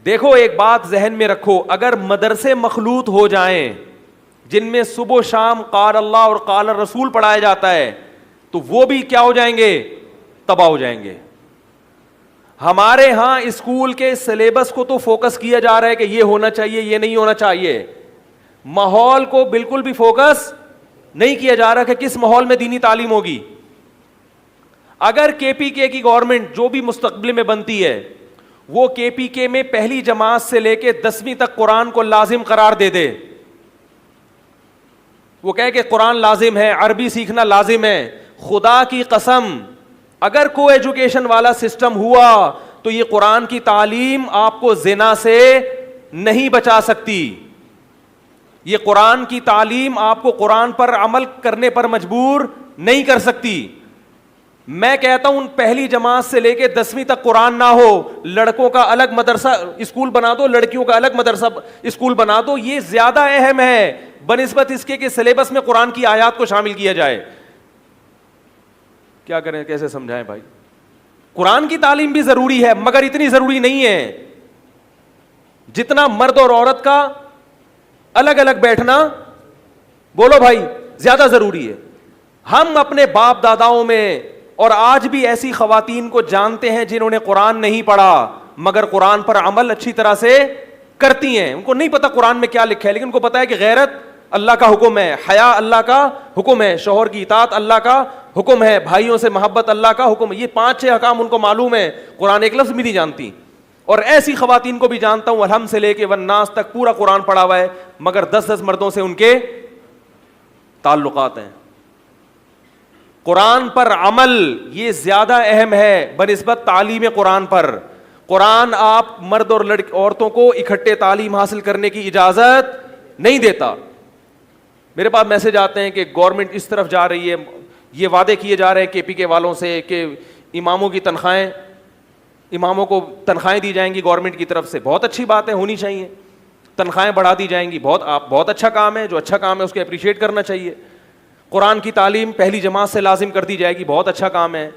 دیکھو ایک بات ذہن میں رکھو, اگر مدرسے مخلوط ہو جائیں جن میں صبح و شام قال اللہ اور قال الرسول پڑھایا جاتا ہے, تو وہ بھی کیا ہو جائیں گے؟ تباہ ہو جائیں گے. ہمارے ہاں اسکول کے سلیبس کو تو فوکس کیا جا رہا ہے کہ یہ ہونا چاہیے, یہ نہیں ہونا چاہیے. ماحول کو بالکل بھی فوکس نہیں کیا جا رہا کہ کس ماحول میں دینی تعلیم ہوگی. اگر کے پی کے کی گورنمنٹ جو بھی مستقبل میں بنتی ہے, وہ کے پی کے میں پہلی جماعت سے لے کے 10ویں تک قرآن کو لازم قرار دے دے, وہ کہے کہ قرآن لازم ہے, عربی سیکھنا لازم ہے, خدا کی قسم اگر کو ایجوکیشن والا سسٹم ہوا تو یہ قرآن کی تعلیم آپ کو زنا سے نہیں بچا سکتی. یہ قرآن کی تعلیم آپ کو قرآن پر عمل کرنے پر مجبور نہیں کر سکتی. میں کہتا ہوں پہلی جماعت سے لے کے 10ویں تک قرآن نہ ہو, لڑکوں کا الگ مدرسہ اسکول بنا دو, لڑکیوں کا الگ مدرسہ اسکول بنا دو. یہ زیادہ اہم ہے بنسبت اس کے کہ سلیبس میں قرآن کی آیات کو شامل کیا جائے. کیا کریں, کیسے سمجھائیں بھائی؟ قرآن کی تعلیم بھی ضروری ہے مگر اتنی ضروری نہیں ہے جتنا مرد اور عورت کا الگ الگ بیٹھنا, بولو بھائی, زیادہ ضروری ہے. ہم اپنے باپ داداؤں میں اور آج بھی ایسی خواتین کو جانتے ہیں جنہوں نے قرآن نہیں پڑھا مگر قرآن پر عمل اچھی طرح سے کرتی ہیں. ان کو نہیں پتا قرآن میں کیا لکھا ہے, لیکن ان کو پتا ہے کہ غیرت اللہ کا حکم ہے, حیا اللہ کا حکم ہے, شوہر کی اطاعت اللہ کا حکم ہے, بھائیوں سے محبت اللہ کا حکم ہے. یہ 5-6 احکام ان کو معلوم ہے, قرآن ایک لفظ بھی نہیں جانتی. اور ایسی خواتین کو بھی جانتا ہوں الحمد سے لے کے والناس تک پورا قرآن پڑھا ہوا ہے مگر 10 مردوں سے ان کے تعلقات ہیں. قرآن پر عمل یہ زیادہ اہم ہے بنسبت تعلیم قرآن پر. قرآن آپ مرد اور عورتوں کو اکٹھے تعلیم حاصل کرنے کی اجازت نہیں دیتا. میرے پاس میسج آتے ہیں کہ گورنمنٹ اس طرف جا رہی ہے, یہ وعدے کیے جا رہے ہیں کے پی کے والوں سے کہ اماموں کو تنخواہیں دی جائیں گی گورنمنٹ کی طرف سے. بہت اچھی بات ہے, ہونی چاہیے, تنخواہیں بڑھا دی جائیں گی, بہت اچھا کام ہے. جو اچھا کام ہے اس کو اپریشیٹ کرنا چاہیے. قرآن کی تعلیم پہلی جماعت سے لازم کر دی جائے گی, بہت اچھا کام ہے.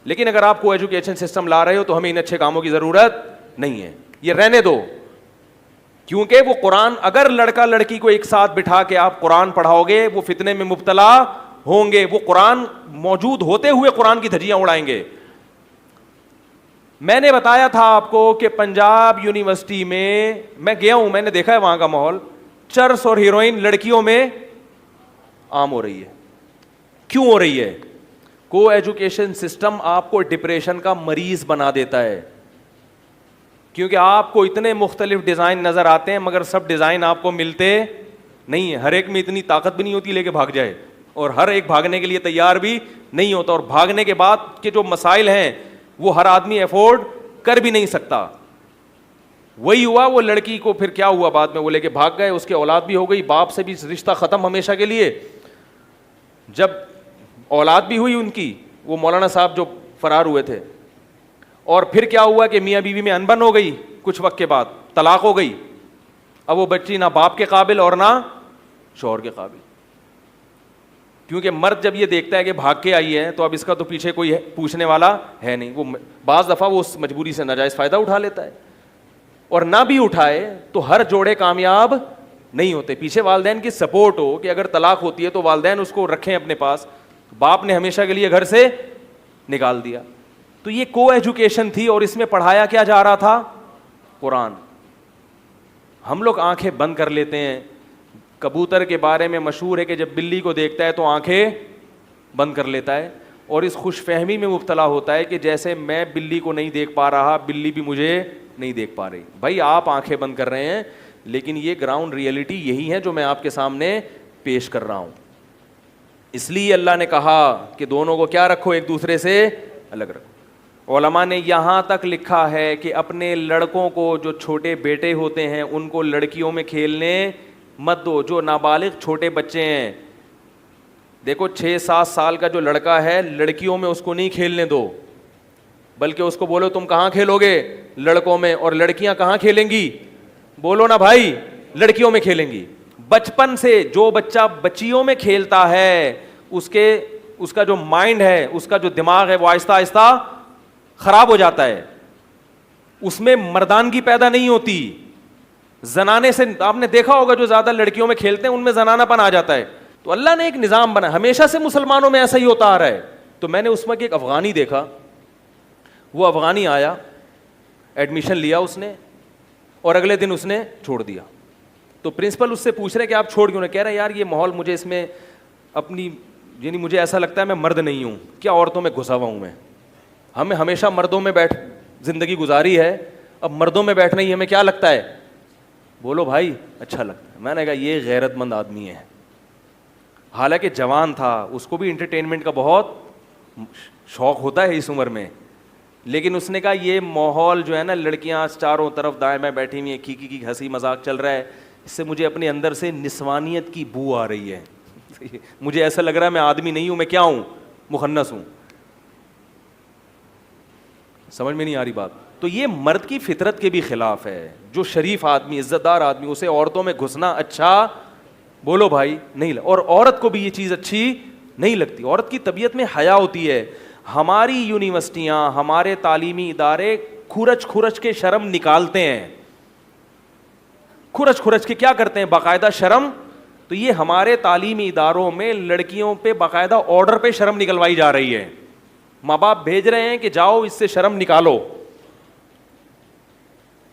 لیکن اگر آپ کو ایجوکیشن سسٹم لا رہے ہو تو ہمیں ان اچھے کاموں کی ضرورت نہیں ہے, یہ رہنے دو. کیونکہ وہ قرآن, اگر لڑکا لڑکی کو ایک ساتھ بٹھا کے آپ قرآن پڑھاؤ گے وہ فتنے میں مبتلا ہوں گے, وہ قرآن موجود ہوتے ہوئے قرآن کی دھجیاں اڑائیں گے. میں نے بتایا تھا آپ کو کہ پنجاب یونیورسٹی میں گیا ہوں, میں نے دیکھا ہے وہاں کا ماحول. چرس اور ہیروئن لڑکیوں میں عام ہو رہی ہے. کیوں ہو رہی ہے؟ کو ایجوکیشن سسٹم آپ کو ڈپریشن کا مریض بنا دیتا ہے, کیونکہ آپ کو اتنے مختلف ڈیزائن نظر آتے ہیں مگر سب ڈیزائن آپ کو ملتے نہیں ہیں. ہر ایک میں اتنی طاقت بھی نہیں ہوتی لے کے بھاگ جائے, اور ہر ایک بھاگنے کے لیے تیار بھی نہیں ہوتا, اور بھاگنے کے بعد کے جو مسائل ہیں وہ ہر آدمی افورڈ کر بھی نہیں سکتا. وہی ہوا, وہ لڑکی کو پھر کیا ہوا بعد میں, وہ لے کے بھاگ گئے, اس کے اولاد بھی ہو گئی, باپ سے بھی رشتہ ختم ہمیشہ کے لیے. جب اولاد بھی ہوئی ان کی, وہ مولانا صاحب جو فرار ہوئے تھے, اور پھر کیا ہوا کہ میاں بیوی میں انبن ہو گئی, کچھ وقت کے بعد طلاق ہو گئی. اب وہ بچی نہ باپ کے قابل اور نہ شوہر کے قابل, کیونکہ مرد جب یہ دیکھتا ہے کہ بھاگ کے آئی ہے تو اب اس کا تو پیچھے کوئی پوچھنے والا ہے نہیں. وہ بعض دفعہ وہ اس مجبوری سے ناجائز فائدہ اٹھا لیتا ہے, اور نہ بھی اٹھائے تو ہر جوڑے کامیاب نہیں ہوتے. پیچھے والدین کی سپورٹ ہو کہ اگر طلاق ہوتی ہے تو والدین اس کو رکھیں اپنے پاس. باپ نے ہمیشہ کے لیے گھر سے نکال دیا. تو یہ کو ایجوکیشن تھی, اور اس میں پڑھایا کیا جا رہا تھا؟ قرآن. ہم لوگ آنکھیں بند کر لیتے ہیں. کبوتر کے بارے میں مشہور ہے کہ جب بلی کو دیکھتا ہے تو آنکھیں بند کر لیتا ہے, اور اس خوش فہمی میں مبتلا ہوتا ہے کہ جیسے میں بلی کو نہیں دیکھ پا رہا, بلی بھی مجھے نہیں دیکھ پا رہی. بھائی آپ آنکھیں بند کر رہے ہیں, لیکن یہ گراؤنڈ ریئلٹی یہی ہے جو میں آپ کے سامنے پیش کر رہا ہوں. اس لیے اللہ نے کہا کہ دونوں کو کیا رکھو, ایک دوسرے سے الگ رکھو. علماء نے یہاں تک لکھا ہے کہ اپنے لڑکوں کو, جو چھوٹے بیٹے ہوتے ہیں, ان کو لڑکیوں میں کھیلنے مت دو. جو نابالغ چھوٹے بچے ہیں, دیکھو 6-7 سال کا جو لڑکا ہے, لڑکیوں میں اس کو نہیں کھیلنے دو, بلکہ اس کو بولو تم کہاں کھیلو گے؟ لڑکوں میں. اور لڑکیاں کہاں کھیلیں گی؟ بولو نا بھائی, لڑکیوں میں کھیلیں گی. بچپن سے جو بچہ بچیوں میں کھیلتا ہے اس کا جو مائنڈ ہے, اس کا جو دماغ ہے, وہ آہستہ آہستہ خراب ہو جاتا ہے. اس میں مردانگی پیدا نہیں ہوتی. زنانے سے آپ نے دیکھا ہوگا جو زیادہ لڑکیوں میں کھیلتے ہیں ان میں زنانہ پن آ جاتا ہے. تو اللہ نے ایک نظام بنا, ہمیشہ سے مسلمانوں میں ایسا ہی ہوتا آ رہا ہے. تو میں نے اس وقت ایک افغانی دیکھا, وہ افغانی آیا, ایڈمیشن لیا اس نے, اور اگلے دن اس نے چھوڑ دیا. تو پرنسپل اس سے پوچھ رہے کہ آپ چھوڑ کیوں؟ کہہ رہے یار یہ ماحول مجھے اس میں اپنی, یعنی مجھے ایسا لگتا ہے میں مرد نہیں ہوں, کیا عورتوں میں گھسا ہوا ہوں میں, ہمیں ہمیشہ مردوں میں بیٹھ زندگی گزاری ہے, اب مردوں میں بیٹھنا ہی ہمیں کیا لگتا ہے؟ بولو بھائی اچھا لگتا ہے. میں نے کہا یہ غیرت مند آدمی ہے. حالانکہ جوان تھا, اس کو بھی انٹرٹینمنٹ کا بہت شوق ہوتا ہے اس عمر میں, لیکن اس نے کہا یہ ماحول جو ہے نا, لڑکیاں چاروں طرف دائیں بائیں بیٹھی ہوئی ہیں, کی ہنسی مذاق چل رہا ہے, اس سے مجھے اپنے اندر سے نسوانیت کی بو آ رہی ہے. مجھے ایسا لگ رہا ہے میں آدمی نہیں ہوں, میں کیا ہوں؟ مخنث ہوں. سمجھ میں نہیں آ رہی بات؟ تو یہ مرد کی فطرت کے بھی خلاف ہے. جو شریف آدمی, عزت دار آدمی, اسے عورتوں میں گھسنا اچھا, بولو بھائی, نہیں. اور عورت کو بھی یہ چیز اچھی نہیں لگتی. عورت کی طبیعت میں حیا ہوتی ہے. ہماری یونیورسٹیاں, ہمارے تعلیمی ادارے کھرچ کھرچ کے شرم نکالتے ہیں. کھرچ کھرچ کے کیا کرتے ہیں؟ باقاعدہ شرم. تو یہ ہمارے تعلیمی اداروں میں لڑکیوں پہ باقاعدہ آرڈر پہ شرم نکلوائی جا رہی ہے. ماں باپ بھیج رہے ہیں کہ جاؤ اس سے شرم نکالو.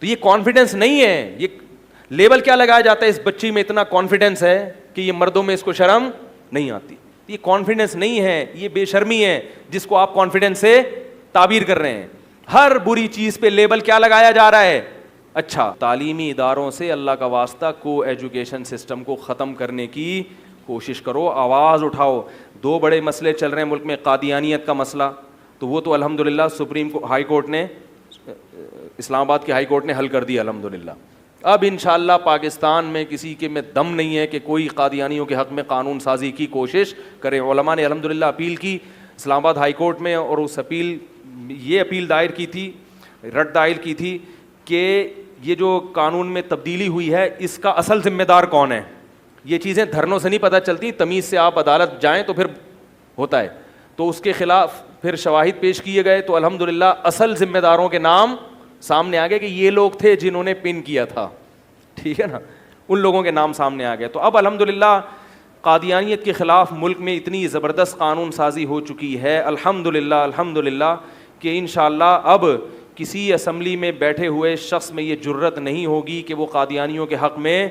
تو یہ کانفیڈنس نہیں ہے. یہ لیبل کیا لگایا جاتا ہے؟ اس بچی میں اتنا کانفیڈنس ہے کہ یہ مردوں میں اس کو شرم نہیں آتی. یہ کانفیڈنس نہیں ہے, یہ بے شرمی ہے جس کو آپ کانفیڈنس سے تعبیر کر رہے ہیں. ہر بری چیز پہ لیبل کیا لگایا جا رہا ہے؟ اچھا. تعلیمی اداروں سے اللہ کا واسطہ کو ایجوکیشن سسٹم کو ختم کرنے کی کوشش کرو, آواز اٹھاؤ. دو بڑے مسئلے چل رہے ہیں ملک میں. قادیانیت کا مسئلہ, تو وہ تو الحمدللہ سپریم ہائی کورٹ نے, اسلام آباد کی ہائی کورٹ نے حل کر دیا الحمدللہ. اب انشاءاللہ پاکستان میں کسی کے میں دم نہیں ہے کہ کوئی قادیانیوں کے حق میں قانون سازی کی کوشش کرے. علماء نے الحمدللہ اپیل کی اسلام آباد ہائی کورٹ میں, اور اس یہ اپیل دائر کی تھی, رد دائر کی تھی کہ یہ جو قانون میں تبدیلی ہوئی ہے اس کا اصل ذمہ دار کون ہے. یہ چیزیں دھرنوں سے نہیں پتہ چلتی, تمیز سے آپ عدالت جائیں تو پھر ہوتا ہے. تو اس کے خلاف پھر شواہد پیش کیے گئے, تو الحمدللہ اصل ذمہ داروں کے نام سامنے آ گئے کہ یہ لوگ تھے جنہوں نے پن کیا تھا. ٹھیک ہے نا, ان لوگوں کے نام سامنے آ گئے. تو اب الحمدللہ قادیانیت کے خلاف ملک میں اتنی زبردست قانون سازی ہو چکی ہے الحمدللہ کہ انشاءاللہ اب کسی اسمبلی میں بیٹھے ہوئے شخص میں یہ جرت نہیں ہوگی کہ وہ قادیانیوں کے حق میں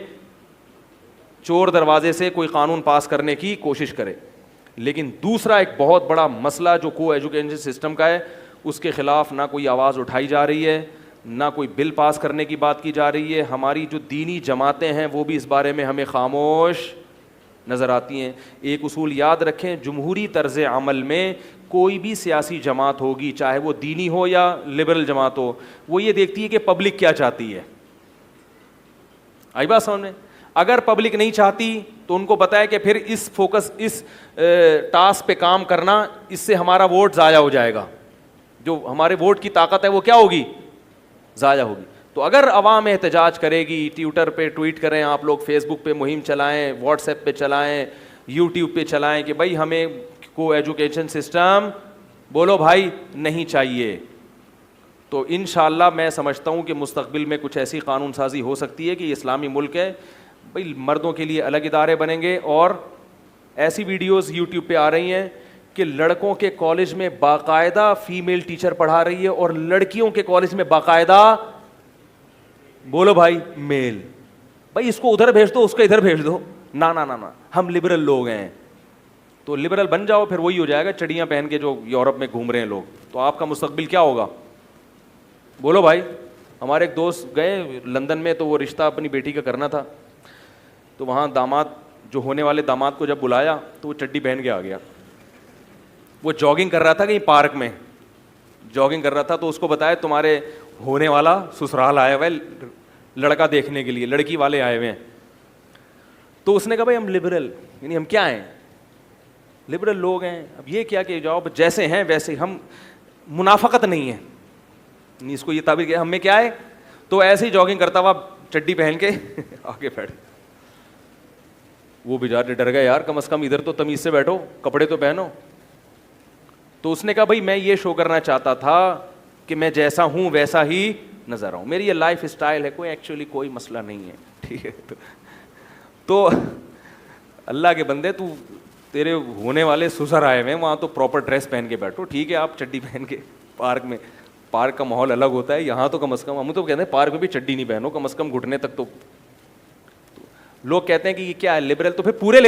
چور دروازے سے کوئی قانون پاس کرنے کی کوشش کرے. لیکن دوسرا ایک بہت بڑا مسئلہ جو کو ایجوکیشن سسٹم کا ہے, اس کے خلاف نہ کوئی آواز اٹھائی جا رہی ہے, نہ کوئی بل پاس کرنے کی بات کی جا رہی ہے. ہماری جو دینی جماعتیں ہیں وہ بھی اس بارے میں ہمیں خاموش نظر آتی ہیں. ایک اصول یاد رکھیں, جمہوری طرز عمل میں کوئی بھی سیاسی جماعت ہوگی, چاہے وہ دینی ہو یا لبرل جماعت ہو, وہ یہ دیکھتی ہے کہ پبلک کیا چاہتی ہے. آئی بات سمجھ میں؟ اگر پبلک نہیں چاہتی تو ان کو پتا ہے کہ پھر اس فوکس, اس ٹاسک پہ کام کرنا, اس سے ہمارا ووٹ ضائع ہو جائے گا. جو ہمارے ووٹ کی طاقت ہے وہ کیا ہوگی؟ ضائع ہوگی. تو اگر عوام احتجاج کرے گی, ٹویٹر پہ ٹویٹ کریں آپ لوگ, فیس بک پہ مہم چلائیں, واٹس ایپ پہ چلائیں, یوٹیوب پہ چلائیں کہ بھائی ہمیں کو ایجوکیشن سسٹم, بولو بھائی, نہیں چاہیے, تو انشاءاللہ میں سمجھتا ہوں کہ مستقبل میں کچھ ایسی قانون سازی ہو سکتی ہے کہ یہ اسلامی ملک ہے بھائی, مردوں کے لیے الگ ادارے بنیں گے. اور ایسی ویڈیوز یوٹیوب پہ آ رہی ہیں کہ لڑکوں کے کالج میں باقاعدہ فیمیل ٹیچر پڑھا رہی ہے اور لڑکیوں کے کالج میں باقاعدہ, بولو بھائی, میل. بھائی اس کو ادھر بھیج دو, اس کو ادھر بھیج دو. نا نا نا نا, ہم لبرل لوگ ہیں. تو لبرل بن جاؤ, پھر وہی ہو جائے گا چڑیاں پہن کے جو یورپ میں گھوم رہے ہیں لوگ. تو آپ کا مستقبل کیا ہوگا؟ بولو بھائی. ہمارے ایک دوست گئے لندن میں, تو وہ رشتہ اپنی بیٹی کا کرنا تھا, تو وہاں داماد, جو ہونے والے داماد کو جب بلایا تو وہ چڈی پہن کے آ گیا. وہ جاگنگ کر رہا تھا کہیں پارک میں, جاگنگ کر رہا تھا, تو اس کو بتایا تمہارے ہونے والا سسرال آیا ہوا ہے لڑکا دیکھنے کے لیے, لڑکی والے آئے ہوئے ہیں. تو اس نے کہا بھائی ہم لبرل, یعنی ہم کیا ہیں؟ لبرل لوگ ہیں. اب یہ کیا کہ جاؤ جیسے ہیں ویسے, ہم منافقت نہیں ہے, اس کو یہ تعبیر کیا ہم میں کیا ہے. تو ایسے ہی جاگنگ کرتا ہوا چڈی پہن کے آگے بیٹھ. وہ بیچارے ڈر گئے, یار کم از کم ادھر تو تمیز سے بیٹھو, کپڑے تو پہنو. تو اس نے کہا بھائی میں یہ شو کرنا چاہتا تھا کہ میں جیسا ہوں ویسا ہی نظر آؤں, میری یہ لائف اسٹائل ہے, کوئی ایکچولی کوئی مسئلہ نہیں ہے, ٹھیک ہے. تو اللہ کے بندے, تو تیرے ہونے والے سسر آئے ہوئے ہیں, وہاں تو پراپر ڈریس پہن کے بیٹھو, ٹھیک ہے, آپ چڈی پہن کے پارک میں, پارک کا ماحول الگ ہوتا ہے, یہاں تو کم از کم, ہم تو کہتے ہیں پارک میں بھی چڈی نہیں پہنو, کم از کم گھٹنے تک تو. لوگ کہتے ہیں کہ یہ کیا ہے لبرل, تو پھر پورے